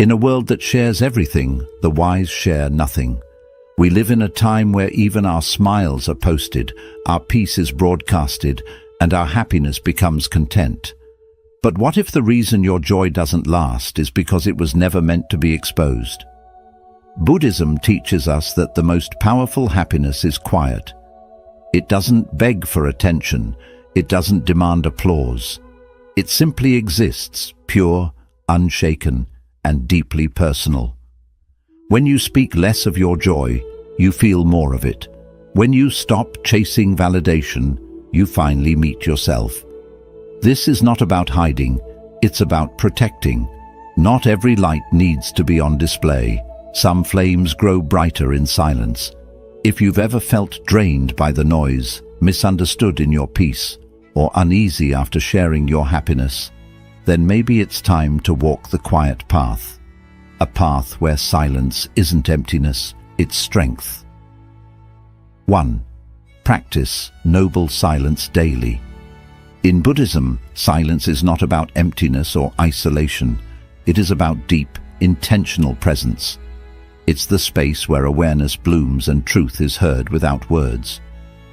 In a world that shares everything, the wise share nothing. We live in a time where even our smiles are posted, our peace is broadcasted, and our happiness becomes content. But what if the reason your joy doesn't last is because it was never meant to be exposed? Buddhism teaches us that the most powerful happiness is quiet. It doesn't beg for attention, it doesn't demand applause. It simply exists, pure, unshaken, and deeply personal. When you speak less of your joy, you feel more of it. When you stop chasing validation, you finally meet yourself. This is not about hiding, it's about protecting. Not every light needs to be on display. Some flames grow brighter in silence. If you've ever felt drained by the noise, misunderstood in your peace, or uneasy after sharing your happiness, then maybe it's time to walk the quiet path. A path where silence isn't emptiness, it's strength. 1. Practice noble silence daily. In Buddhism, silence is not about emptiness or isolation. It is about deep, intentional presence. It's the space where awareness blooms and truth is heard without words.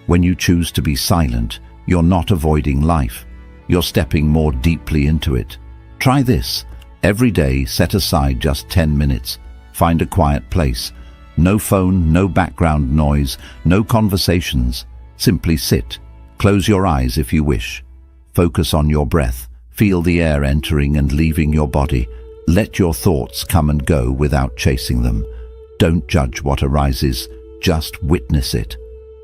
When you choose to be silent, you're not avoiding life. You're stepping more deeply into it. Try this. Every day, set aside just 10 minutes. Find a quiet place. No phone, no background noise, no conversations. Simply sit. Close your eyes if you wish. Focus on your breath. Feel the air entering and leaving your body. Let your thoughts come and go without chasing them. Don't judge what arises, just witness it.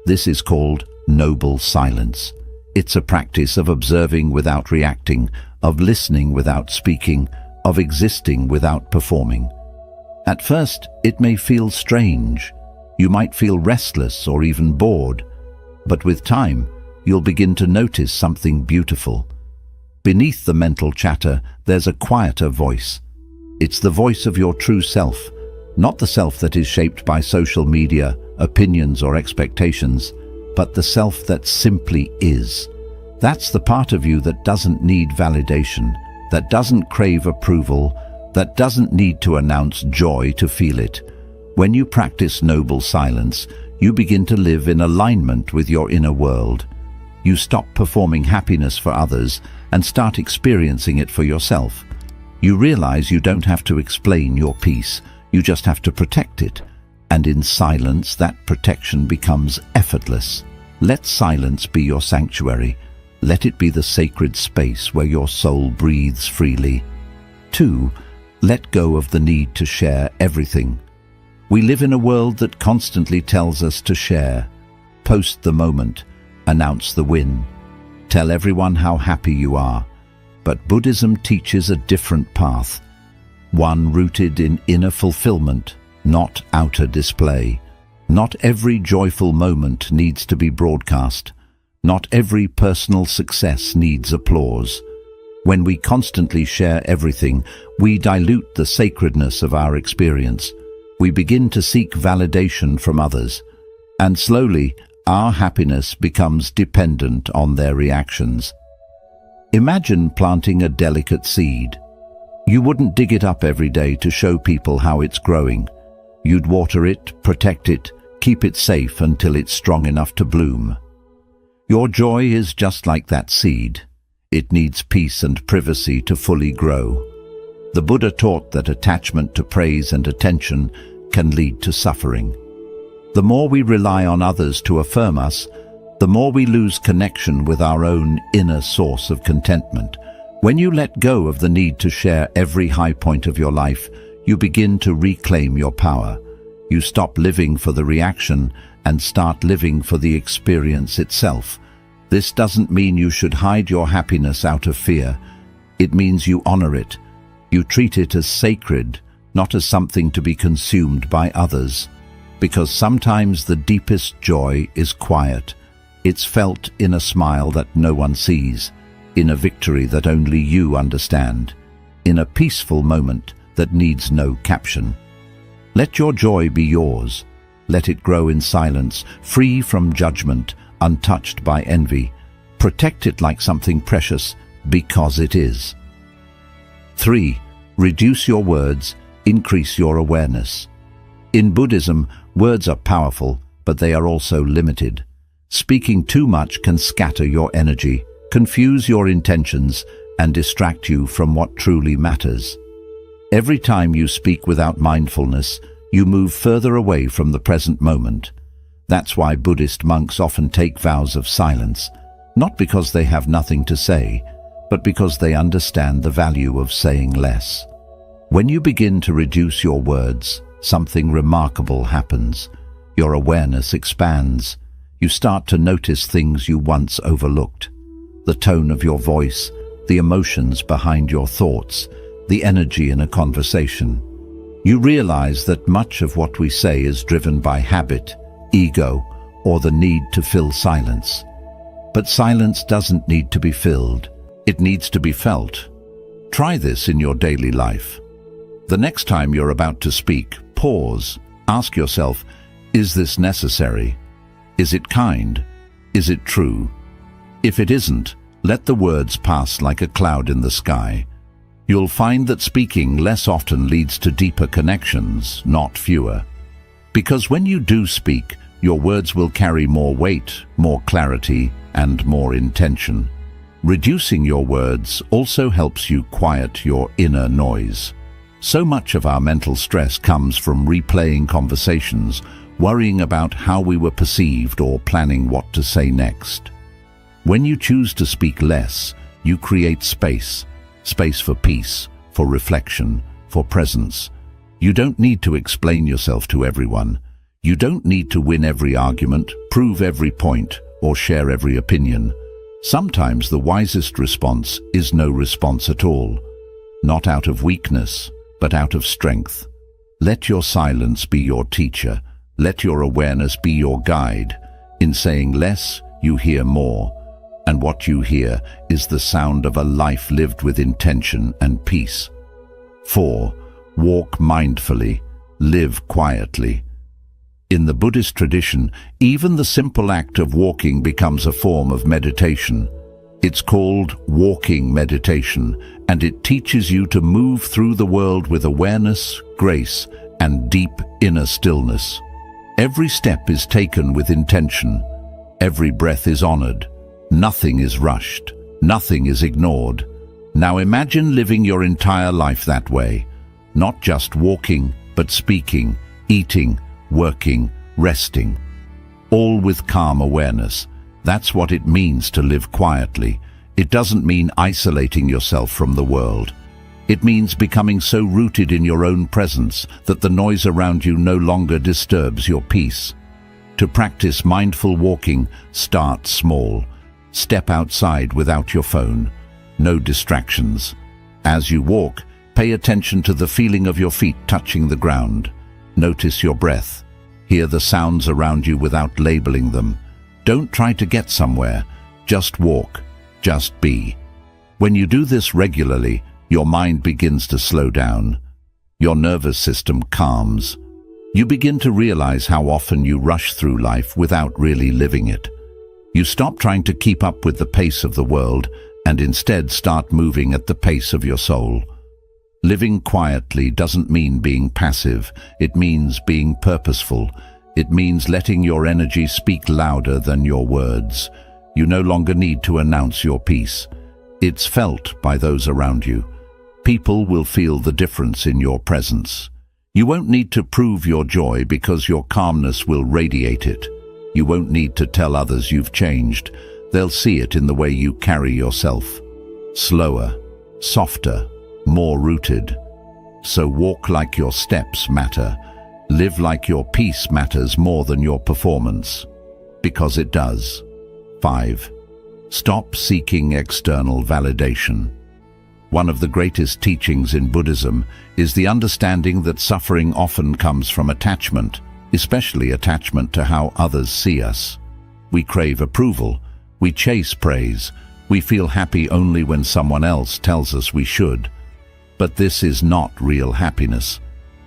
This is called noble silence. It's a practice of observing without reacting, of listening without speaking, of existing without performing. At first, it may feel strange. You might feel restless or even bored. But with time, you'll begin to notice something beautiful. Beneath the mental chatter, there's a quieter voice. It's the voice of your true self, not the self that is shaped by social media, opinions, or expectations, but the self that simply is. That's the part of you that doesn't need validation, that doesn't crave approval, that doesn't need to announce joy to feel it. When you practice noble silence, you begin to live in alignment with your inner world. You stop performing happiness for others and start experiencing it for yourself. You realize you don't have to explain your peace, you just have to protect it. And in silence, that protection becomes effortless. Let silence be your sanctuary. Let it be the sacred space where your soul breathes freely. 2. Let go of the need to share everything. We live in a world that constantly tells us to share. Post the moment. Announce the win. Tell everyone how happy you are. But Buddhism teaches a different path. One rooted in inner fulfillment, not outer display. Not every joyful moment needs to be broadcast. Not every personal success needs applause. When we constantly share everything, we dilute the sacredness of our experience. We begin to seek validation from others. And slowly, our happiness becomes dependent on their reactions. Imagine planting a delicate seed. You wouldn't dig it up every day to show people how it's growing. You'd water it, protect it, keep it safe until it's strong enough to bloom. Your joy is just like that seed. It needs peace and privacy to fully grow. The Buddha taught that attachment to praise and attention can lead to suffering. The more we rely on others to affirm us, the more we lose connection with our own inner source of contentment. When you let go of the need to share every high point of your life, you begin to reclaim your power. You stop living for the reaction and start living for the experience itself. This doesn't mean you should hide your happiness out of fear. It means you honor it. You treat it as sacred, not as something to be consumed by others. Because sometimes the deepest joy is quiet. It's felt in a smile that no one sees, in a victory that only you understand, in a peaceful moment that needs no caption. Let your joy be yours. Let it grow in silence, free from judgment, untouched by envy. Protect it like something precious, because it is. 3. Reduce your words. increase your awareness. In Buddhism, words are powerful, but they are also limited. Speaking too much can scatter your energy, confuse your intentions, and distract you from what truly matters. Every time you speak without mindfulness, you move further away from the present moment. That's why Buddhist monks often take vows of silence, not because they have nothing to say, but because they understand the value of saying less. When you begin to reduce your words, something remarkable happens. Your awareness expands. You start to notice things you once overlooked. The tone of your voice, the emotions behind your thoughts, the energy in a conversation. You realize that much of what we say is driven by habit, ego, or the need to fill silence. But silence doesn't need to be filled. It needs to be felt. Try this in your daily life. The next time you're about to speak, pause. Ask yourself, is this necessary? Is it kind? Is it true? If it isn't, let the words pass like a cloud in the sky. You'll find that speaking less often leads to deeper connections, not fewer. Because when you do speak, your words will carry more weight, more clarity, and more intention. Reducing your words also helps you quiet your inner noise. So much of our mental stress comes from replaying conversations, worrying about how we were perceived or planning what to say next. When you choose to speak less, you create space for peace, for reflection, for presence. You don't need to explain yourself to everyone. You don't need to win every argument, prove every point, or share every opinion. Sometimes the wisest response is no response at all. Not out of weakness, but out of strength. Let your silence be your teacher. Let your awareness be your guide. In saying less, you hear more. And what you hear is the sound of a life lived with intention and peace. 4. Walk mindfully. Live quietly. In the Buddhist tradition, even the simple act of walking becomes a form of meditation. It's called walking meditation, and it teaches you to move through the world with awareness, grace, and deep inner stillness. Every step is taken with intention. Every breath is honored. Nothing is rushed. Nothing is ignored. Now imagine living your entire life that way. Not just walking, but speaking, eating, working, resting. All with calm awareness. That's what it means to live quietly. It doesn't mean isolating yourself from the world. It means becoming so rooted in your own presence that the noise around you no longer disturbs your peace. To practice mindful walking, start small. Step outside without your phone. No distractions. As you walk, pay attention to the feeling of your feet touching the ground. Notice your breath. Hear the sounds around you without labeling them. Don't try to get somewhere. Just walk. Just be. When you do this regularly, your mind begins to slow down. Your nervous system calms. You begin to realize how often you rush through life without really living it. You stop trying to keep up with the pace of the world and instead start moving at the pace of your soul. Living quietly doesn't mean being passive. It means being purposeful. It means letting your energy speak louder than your words. You no longer need to announce your peace. It's felt by those around you. People will feel the difference in your presence. You won't need to prove your joy because your calmness will radiate it. You won't need to tell others you've changed. They'll see it in the way you carry yourself. Slower, softer, more rooted. So walk like your steps matter. Live like your peace matters more than your performance. Because it does. 5. Stop seeking external validation. One of the greatest teachings in Buddhism is the understanding that suffering often comes from attachment, especially attachment to how others see us. We crave approval. We chase praise. We feel happy only when someone else tells us we should. But this is not real happiness.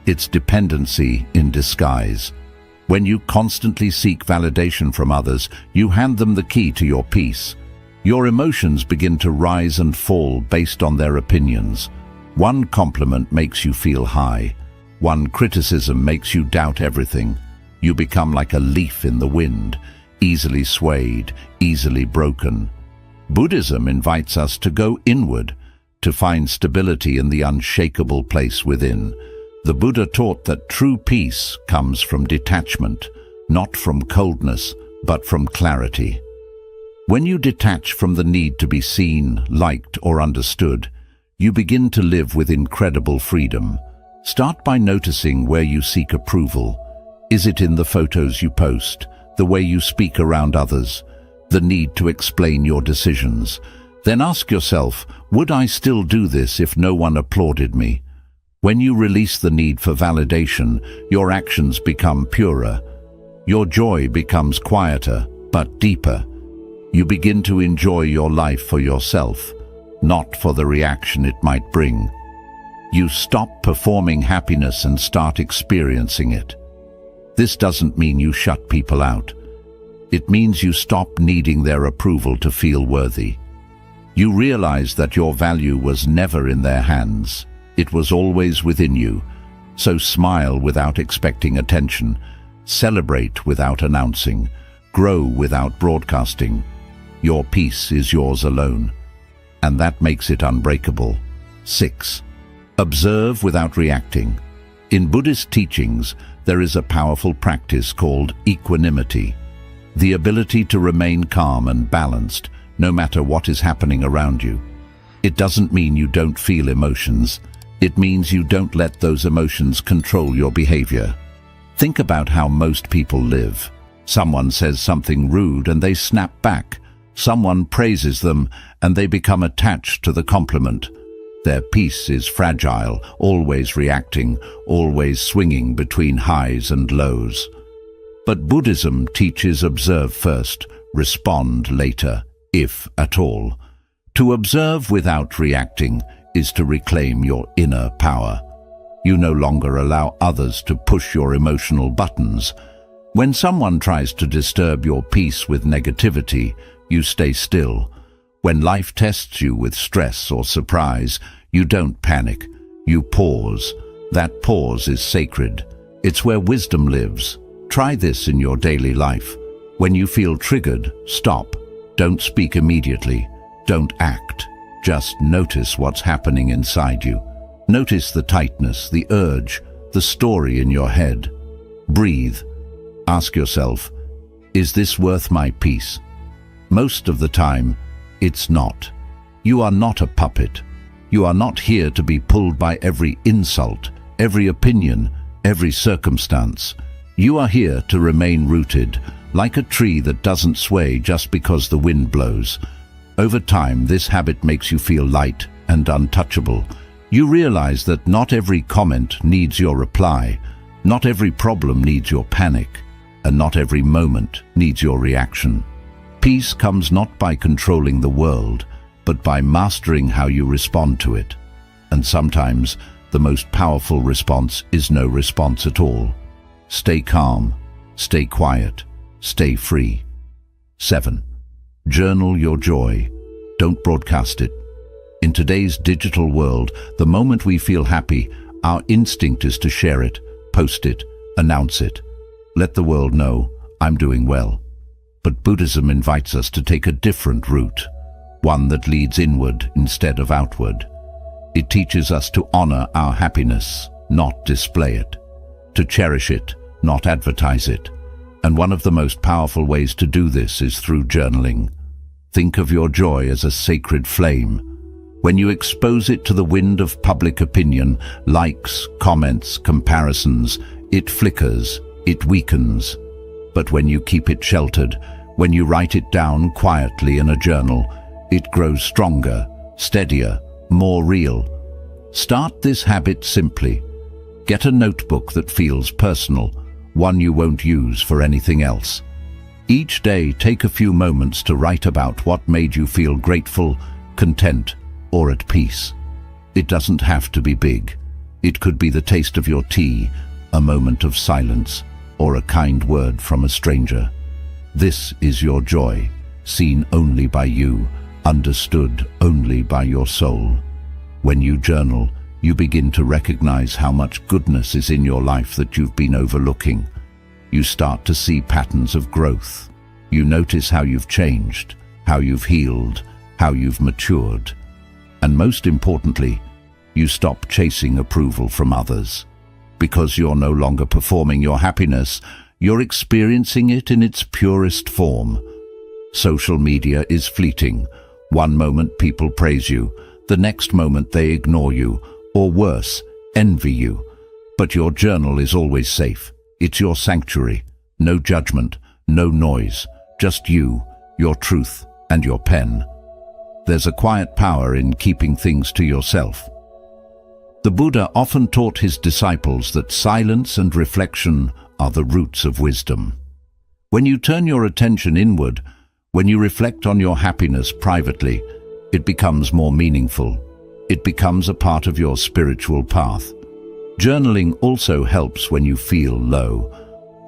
It's dependency in disguise. When you constantly seek validation from others, you hand them the key to your peace. Your emotions begin to rise and fall based on their opinions. One compliment makes you feel high. One criticism makes you doubt everything. You become like a leaf in the wind, easily swayed, easily broken. Buddhism invites us to go inward, to find stability in the unshakable place within. The Buddha taught that true peace comes from detachment, not from coldness, but from clarity. When you detach from the need to be seen, liked, or understood, you begin to live with incredible freedom. Start by noticing where you seek approval. Is it in the photos you post, the way you speak around others, the need to explain your decisions? Then ask yourself, would I still do this if no one applauded me? When you release the need for validation, your actions become purer. Your joy becomes quieter, but deeper. You begin to enjoy your life for yourself, not for the reaction it might bring. You stop performing happiness and start experiencing it. This doesn't mean you shut people out. It means you stop needing their approval to feel worthy. You realize that your value was never in their hands. It was always within you. So smile without expecting attention. Celebrate without announcing. Grow without broadcasting. Your peace is yours alone, and that makes it unbreakable. 6. Observe without reacting. In Buddhist teachings, there is a powerful practice called equanimity, the ability to remain calm and balanced no matter what is happening around you. It doesn't mean you don't feel emotions. It means you don't let those emotions control your behavior. Think about how most people live. Someone says something rude and they snap back. Someone praises them and they become attached to the compliment. Their peace is fragile, always reacting, always swinging between highs and lows. But Buddhism teaches observe first, respond later, if at all. To observe without reacting is to reclaim your inner power. You no longer allow others to push your emotional buttons. When someone tries to disturb your peace with negativity, you stay still. When life tests you with stress or surprise, you don't panic. You pause. That pause is sacred. It's where wisdom lives. Try this in your daily life. When you feel triggered, stop. Don't speak immediately. Don't act. Just notice what's happening inside you. Notice the tightness, the urge, the story in your head. Breathe. Ask yourself, is this worth my peace? Most of the time, it's not. You are not a puppet. You are not here to be pulled by every insult, every opinion, every circumstance. You are here to remain rooted, like a tree that doesn't sway just because the wind blows. Over time, this habit makes you feel light and untouchable. You realize that not every comment needs your reply, not every problem needs your panic, and not every moment needs your reaction. Peace comes not by controlling the world, but by mastering how you respond to it. And sometimes, the most powerful response is no response at all. Stay calm, stay quiet, stay free. 7. Journal your joy. Don't broadcast it. In today's digital world, the moment we feel happy, our instinct is to share it, post it, announce it. Let the world know, I'm doing well. But Buddhism invites us to take a different route, one that leads inward instead of outward. It teaches us to honor our happiness, not display it, to cherish it, not advertise it. And one of the most powerful ways to do this is through journaling. Think of your joy as a sacred flame. When you expose it to the wind of public opinion, likes, comments, comparisons, it flickers, it weakens. But when you keep it sheltered, when you write it down quietly in a journal, it grows stronger, steadier, more real. Start this habit simply. Get a notebook that feels personal, one you won't use for anything else. Each day, take a few moments to write about what made you feel grateful, content, or at peace. It doesn't have to be big. It could be the taste of your tea, a moment of silence, or a kind word from a stranger. This is your joy, seen only by you, understood only by your soul. When you journal, you begin to recognize how much goodness is in your life that you've been overlooking. You start to see patterns of growth. You notice how you've changed, how you've healed, how you've matured. And most importantly, you stop chasing approval from others. Because you're no longer performing your happiness, you're experiencing it in its purest form. Social media is fleeting. One moment people praise you, the next moment they ignore you, or worse, envy you. But your journal is always safe. It's your sanctuary. No judgment, no noise, just you, your truth, and your pen. There's a quiet power in keeping things to yourself. The Buddha often taught his disciples that silence and reflection are the roots of wisdom. When you turn your attention inward, when you reflect on your happiness privately, it becomes more meaningful. It becomes a part of your spiritual path. Journaling also helps when you feel low.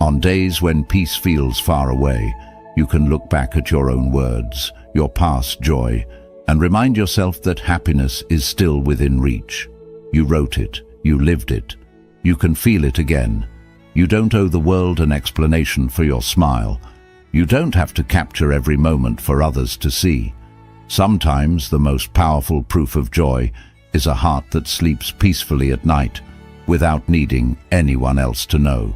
On days when peace feels far away, you can look back at your own words, your past joy, and remind yourself that happiness is still within reach. You wrote it, you lived it, you can feel it again. You don't owe the world an explanation for your smile. You don't have to capture every moment for others to see. Sometimes the most powerful proof of joy is a heart that sleeps peacefully at night without needing anyone else to know.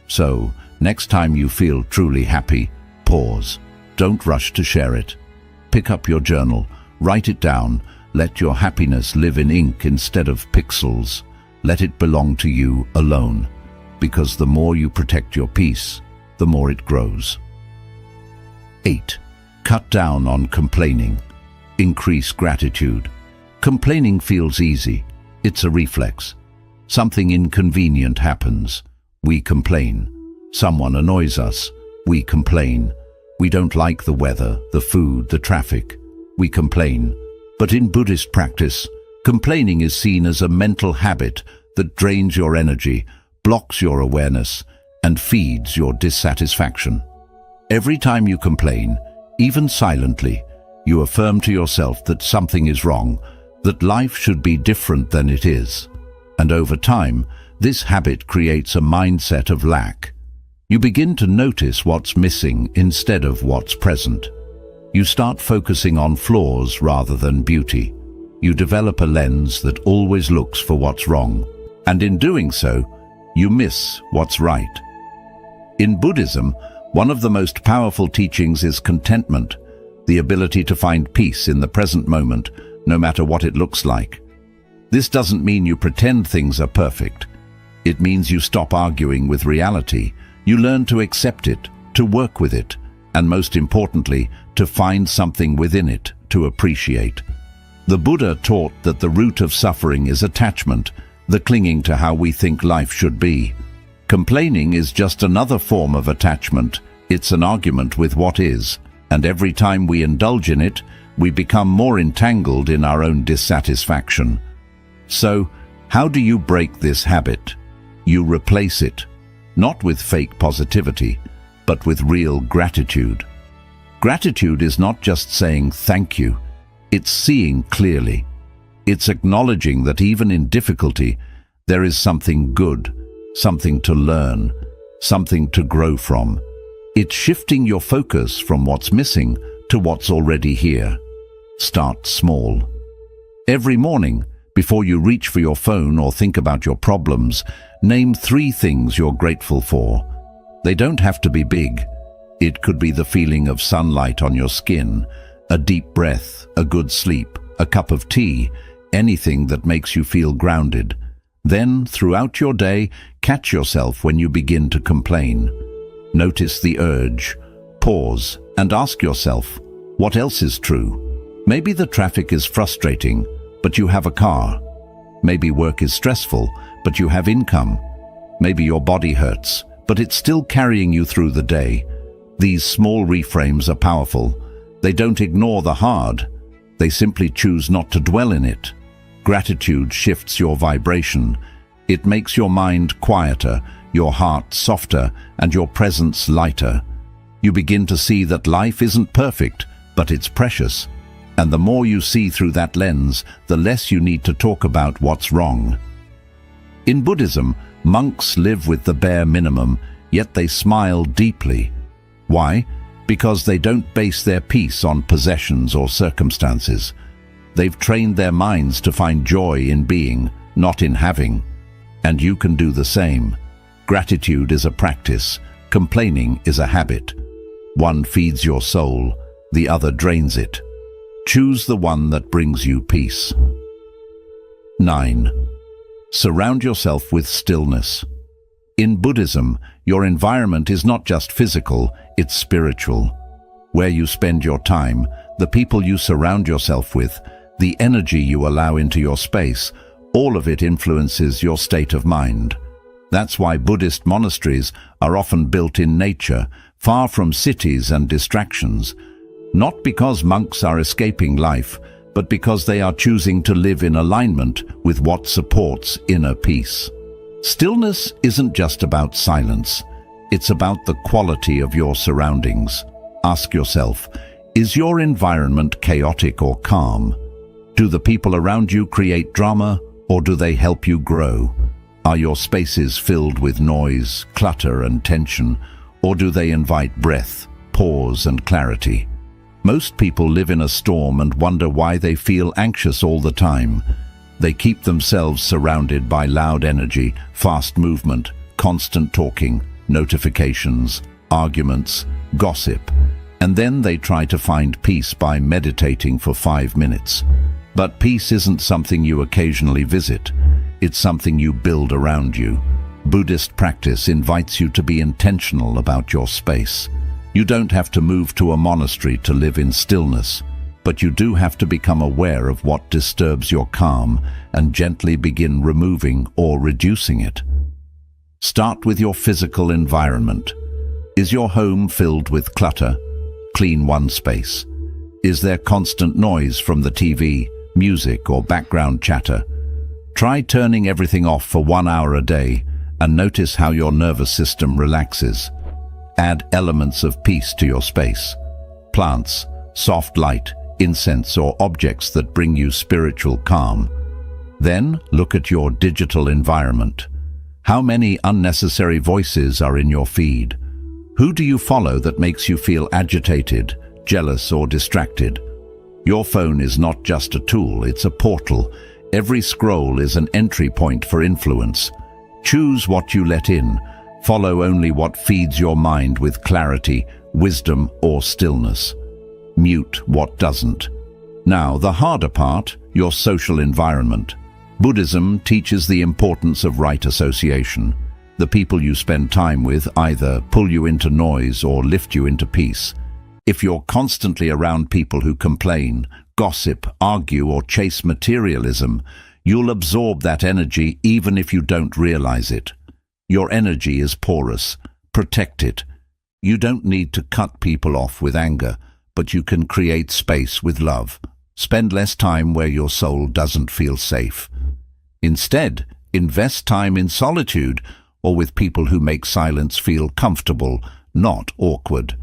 So, next time you feel truly happy, pause. Don't rush to share it. Pick up your journal, write it down. Let your happiness live in ink instead of pixels. Let it belong to you alone, because the more you protect your peace, the more it grows. 8. Cut down on complaining. Increase gratitude. Complaining feels easy. It's a reflex. Something inconvenient happens. We complain. Someone annoys us. We complain. We don't like the weather, the food, the traffic. We complain. But in Buddhist practice, complaining is seen as a mental habit that drains your energy, blocks your awareness, and feeds your dissatisfaction. Every time you complain, even silently, you affirm to yourself that something is wrong, that life should be different than it is. And over time, this habit creates a mindset of lack. You begin to notice what's missing instead of what's present. You start focusing on flaws rather than beauty. You develop a lens that always looks for what's wrong, and in doing so, you miss what's right. In Buddhism, one of the most powerful teachings is contentment, the ability to find peace in the present moment, no matter what it looks like. This doesn't mean you pretend things are perfect. It means you stop arguing with reality. You learn to accept it, to work with it, and most importantly, to find something within it to appreciate. The Buddha taught that the root of suffering is attachment, the clinging to how we think life should be. Complaining is just another form of attachment. It's an argument with what is, and every time we indulge in it, we become more entangled in our own dissatisfaction. So, how do you break this habit? You replace it, not with fake positivity, but with real gratitude. Gratitude is not just saying thank you, it's seeing clearly. It's acknowledging that even in difficulty, there is something good, something to learn, something to grow from. It's shifting your focus from what's missing to what's already here. Start small. Every morning, before you reach for your phone or think about your problems, name 3 things you're grateful for. They don't have to be big. It could be the feeling of sunlight on your skin, a deep breath, a good sleep, a cup of tea, anything that makes you feel grounded. Then, throughout your day, catch yourself when you begin to complain. Notice the urge, pause, and ask yourself, what else is true? Maybe the traffic is frustrating, but you have a car. Maybe work is stressful, but you have income. Maybe your body hurts, but it's still carrying you through the day. These small reframes are powerful. They don't ignore the hard. They simply choose not to dwell in it. Gratitude shifts your vibration. It makes your mind quieter, your heart softer, and your presence lighter. You begin to see that life isn't perfect, but it's precious. And the more you see through that lens, the less you need to talk about what's wrong. In Buddhism, monks live with the bare minimum, yet they smile deeply. Why? Because they don't base their peace on possessions or circumstances. They've trained their minds to find joy in being, not in having. And you can do the same. Gratitude is a practice. Complaining is a habit. One feeds your soul, the other drains it. Choose the one that brings you peace. 9. Surround yourself with stillness. In Buddhism, your environment is not just physical, it's spiritual. Where you spend your time, the people you surround yourself with, the energy you allow into your space, all of it influences your state of mind. That's why Buddhist monasteries are often built in nature, far from cities and distractions. Not because monks are escaping life, but because they are choosing to live in alignment with what supports inner peace. Stillness isn't just about silence. It's about the quality of your surroundings. Ask yourself, is your environment chaotic or calm? Do the people around you create drama, or do they help you grow? Are your spaces filled with noise, clutter, and tension, or do they invite breath, pause, and clarity? Most people live in a storm and wonder why they feel anxious all the time. They keep themselves surrounded by loud energy, fast movement, constant talking, notifications, arguments, gossip, and then they try to find peace by meditating for 5 minutes. But peace isn't something you occasionally visit. It's something you build around you. Buddhist practice invites you to be intentional about your space. You don't have to move to a monastery to live in stillness, but you do have to become aware of what disturbs your calm and gently begin removing or reducing it. Start with your physical environment. Is your home filled with clutter? Clean one space. Is there constant noise from the TV, music, or background chatter? Try turning everything off for 1 hour a day and notice how your nervous system relaxes. Add elements of peace to your space. Plants, soft light, incense, or objects that bring you spiritual calm. Then look at your digital environment. How many unnecessary voices are in your feed? Who do you follow that makes you feel agitated, jealous, or distracted? Your phone is not just a tool, it's a portal. Every scroll is an entry point for influence. Choose what you let in. Follow only what feeds your mind with clarity, wisdom, or stillness. Mute what doesn't. Now, the harder part, your social environment. Buddhism teaches the importance of right association. The people you spend time with either pull you into noise or lift you into peace. If you're constantly around people who complain, gossip, argue, or chase materialism, you'll absorb that energy even if you don't realize it. Your energy is porous. Protect it. You don't need to cut people off with anger, but you can create space with love. Spend less time where your soul doesn't feel safe. Instead, invest time in solitude or with people who make silence feel comfortable, not awkward.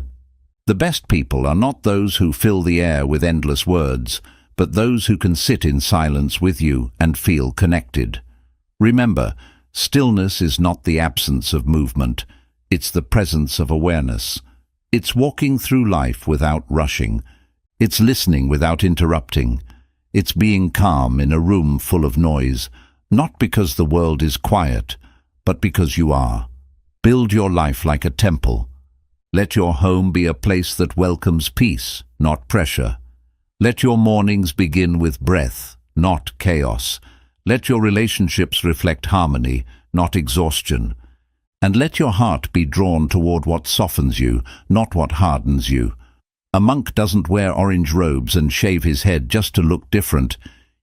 The best people are not those who fill the air with endless words, but those who can sit in silence with you and feel connected. Remember, stillness is not the absence of movement, it's the presence of awareness. It's walking through life without rushing. It's listening without interrupting. It's being calm in a room full of noise, not because the world is quiet, but because you are. Build your life like a temple. Let your home be a place that welcomes peace, not pressure. Let your mornings begin with breath, not chaos. Let your relationships reflect harmony, not exhaustion. And let your heart be drawn toward what softens you, not what hardens you. A monk doesn't wear orange robes and shave his head just to look different.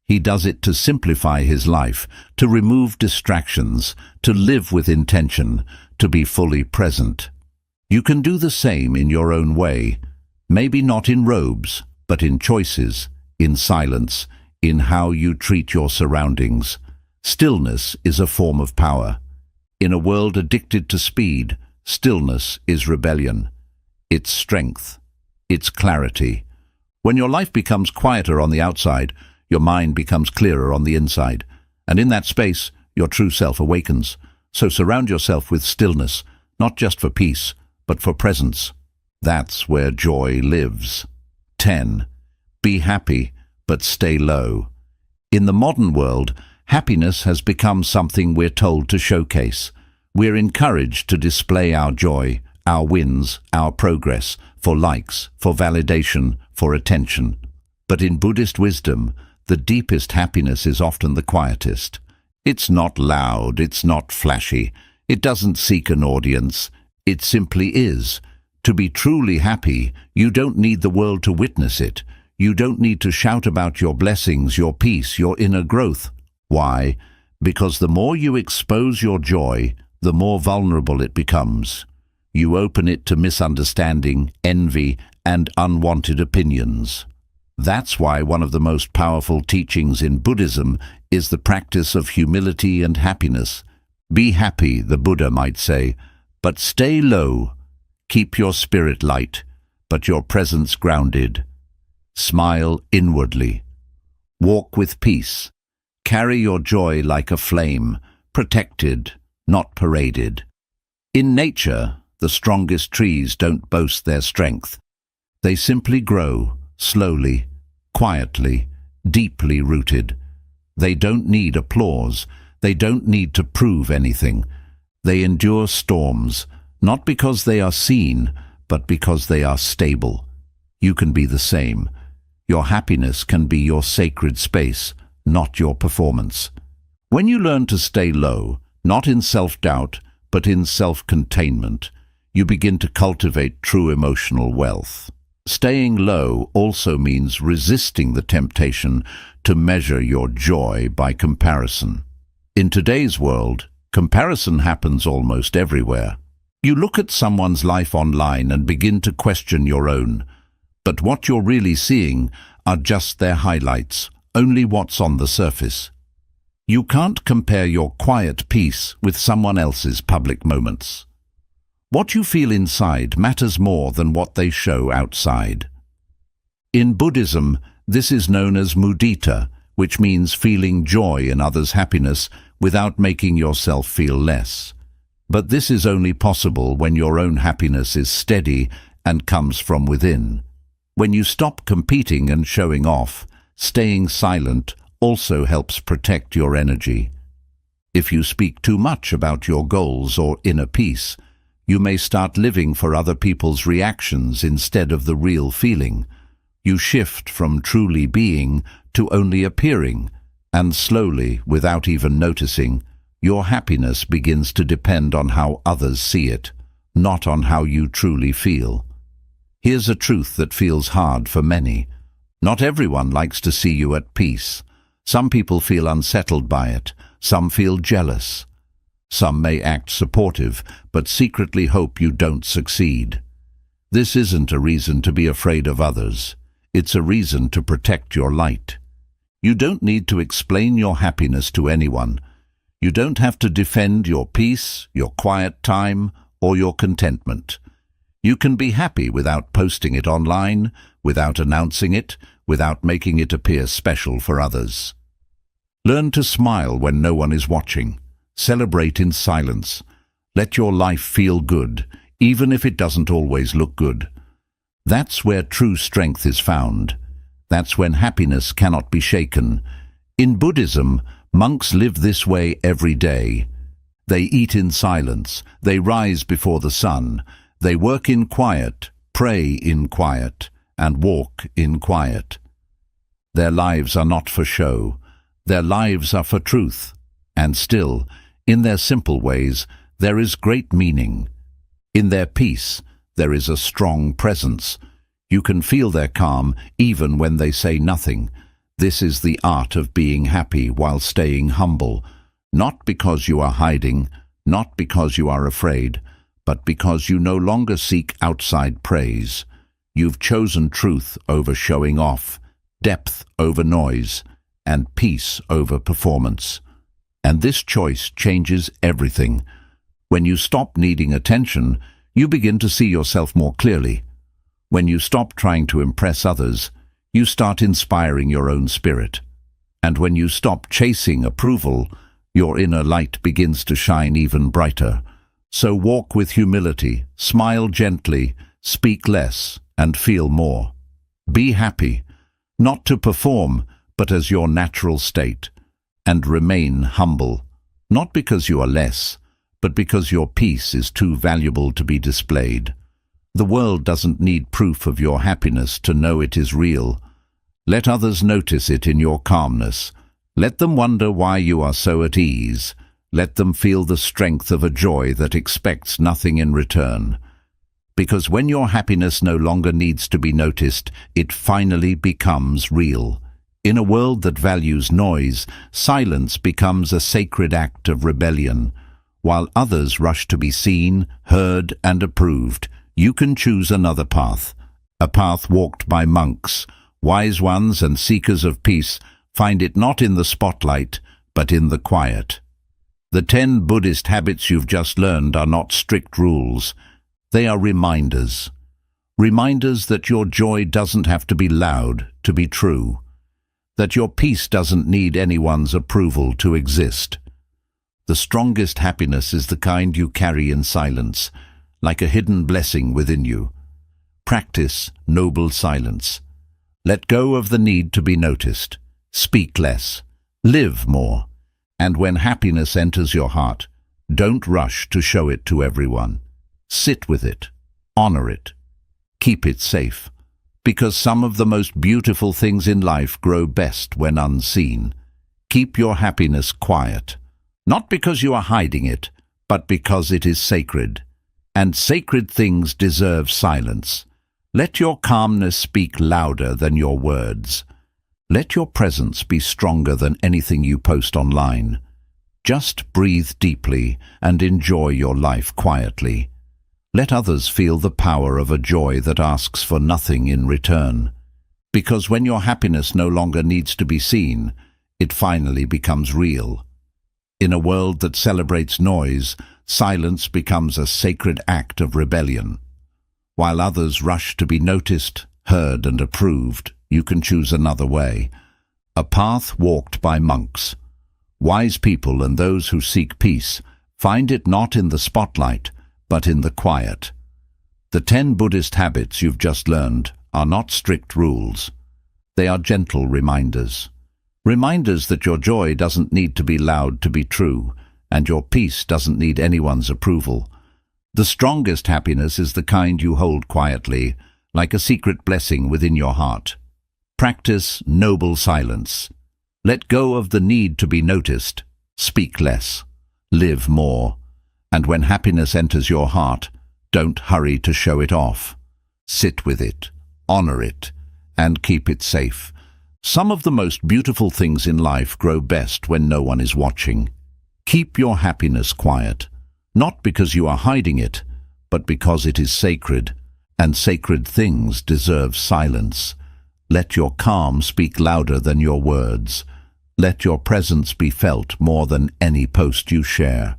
He does it to simplify his life, to remove distractions, to live with intention, to be fully present. You can do the same in your own way, maybe not in robes, but in choices, in silence, in how you treat your surroundings. Stillness is a form of power. In a world addicted to speed, stillness is rebellion. It's strength. It's clarity. When your life becomes quieter on the outside, your mind becomes clearer on the inside. And in that space, your true self awakens. So surround yourself with stillness, not just for peace, but for presence. That's where joy lives. 10. Be happy, but stay low. In the modern world, happiness has become something we're told to showcase. We're encouraged to display our joy, our wins, our progress, for likes, for validation, for attention. But in Buddhist wisdom, the deepest happiness is often the quietest. It's not loud, it's not flashy, it doesn't seek an audience, it simply is. To be truly happy, you don't need the world to witness it. You don't need to shout about your blessings, your peace, your inner growth. Why? Because the more you expose your joy, the more vulnerable it becomes. You open it to misunderstanding, envy, and unwanted opinions. That's why one of the most powerful teachings in Buddhism is the practice of humility and happiness. Be happy, the Buddha might say, but stay low. Keep your spirit light, but your presence grounded. Smile inwardly. Walk with peace. Carry your joy like a flame, protected, not paraded. In nature, the strongest trees don't boast their strength. They simply grow, slowly, quietly, deeply rooted. They don't need applause. They don't need to prove anything. They endure storms, not because they are seen, but because they are stable. You can be the same. Your happiness can be your sacred space, not your performance. When you learn to stay low, not in self-doubt, but in self-containment, you begin to cultivate true emotional wealth. Staying low also means resisting the temptation to measure your joy by comparison. In today's world, comparison happens almost everywhere. You look at someone's life online and begin to question your own. But what you're really seeing are just their highlights, only what's on the surface. You can't compare your quiet peace with someone else's public moments. What you feel inside matters more than what they show outside. In Buddhism, this is known as mudita, which means feeling joy in others' happiness without making yourself feel less. But this is only possible when your own happiness is steady and comes from within. When you stop competing and showing off, staying silent also helps protect your energy. If you speak too much about your goals or inner peace, you may start living for other people's reactions instead of the real feeling. You shift from truly being to only appearing, and slowly, without even noticing, your happiness begins to depend on how others see it, not on how you truly feel. Here's a truth that feels hard for many. Not everyone likes to see you at peace. Some people feel unsettled by it. Some feel jealous. Some may act supportive, but secretly hope you don't succeed. This isn't a reason to be afraid of others. It's a reason to protect your light. You don't need to explain your happiness to anyone. You don't have to defend your peace, your quiet time, or your contentment. You can be happy without posting it online, without announcing it, without making it appear special for others. Learn to smile when no one is watching. Celebrate in silence. Let your life feel good, even if it doesn't always look good. That's where true strength is found. That's when happiness cannot be shaken. In Buddhism, monks live this way every day. They eat in silence. They rise before the sun. They work in quiet, pray in quiet, and walk in quiet. Their lives are not for show. Their lives are for truth. And still, in their simple ways, there is great meaning. In their peace, there is a strong presence. You can feel their calm even when they say nothing. This is the art of being happy while staying humble, not because you are hiding, not because you are afraid, but because you no longer seek outside praise. You've chosen truth over showing off, depth over noise, and peace over performance. And this choice changes everything. When you stop needing attention, you begin to see yourself more clearly. When you stop trying to impress others, you start inspiring your own spirit. And when you stop chasing approval, your inner light begins to shine even brighter. So walk with humility, smile gently, speak less, and feel more. Be happy, not to perform, but as your natural state. And remain humble, not because you are less, but because your peace is too valuable to be displayed. The world doesn't need proof of your happiness to know it is real. Let others notice it in your calmness. Let them wonder why you are so at ease. Let them feel the strength of a joy that expects nothing in return. Because when your happiness no longer needs to be noticed, it finally becomes real. In a world that values noise, silence becomes a sacred act of rebellion. While others rush to be seen, heard, and approved, you can choose another path. A path walked by monks. Wise ones and seekers of peace find it not in the spotlight, but in the quiet. The 10 Buddhist habits you've just learned are not strict rules. They are reminders. Reminders that your joy doesn't have to be loud to be true. That your peace doesn't need anyone's approval to exist. The strongest happiness is the kind you carry in silence, like a hidden blessing within you. Practice noble silence. Let go of the need to be noticed. Speak less. Live more. And when happiness enters your heart, don't rush to show it to everyone. Sit with it. Honor it. Keep it safe. Because some of the most beautiful things in life grow best when unseen. Keep your happiness quiet. Not because you are hiding it, but because it is sacred. And sacred things deserve silence. Let your calmness speak louder than your words. Let your presence be stronger than anything you post online. Just breathe deeply and enjoy your life quietly. Let others feel the power of a joy that asks for nothing in return. Because when your happiness no longer needs to be seen, it finally becomes real. In a world that celebrates noise, silence becomes a sacred act of rebellion. While others rush to be noticed, heard, and approved, you can choose another way. A path walked by monks. Wise people and those who seek peace find it not in the spotlight, but in the quiet. The 10 Buddhist habits you've just learned are not strict rules. They are gentle reminders. Reminders that your joy doesn't need to be loud to be true, and your peace doesn't need anyone's approval. The strongest happiness is the kind you hold quietly, like a secret blessing within your heart. Practice noble silence. Let go of the need to be noticed. Speak less. Live more. And when happiness enters your heart, don't hurry to show it off. Sit with it, honor it, and keep it safe. Some of the most beautiful things in life grow best when no one is watching. Keep your happiness quiet, not because you are hiding it, but because it is sacred, and sacred things deserve silence. Let your calm speak louder than your words. Let your presence be felt more than any post you share.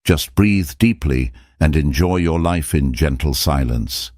Just breathe deeply and enjoy your life in gentle silence.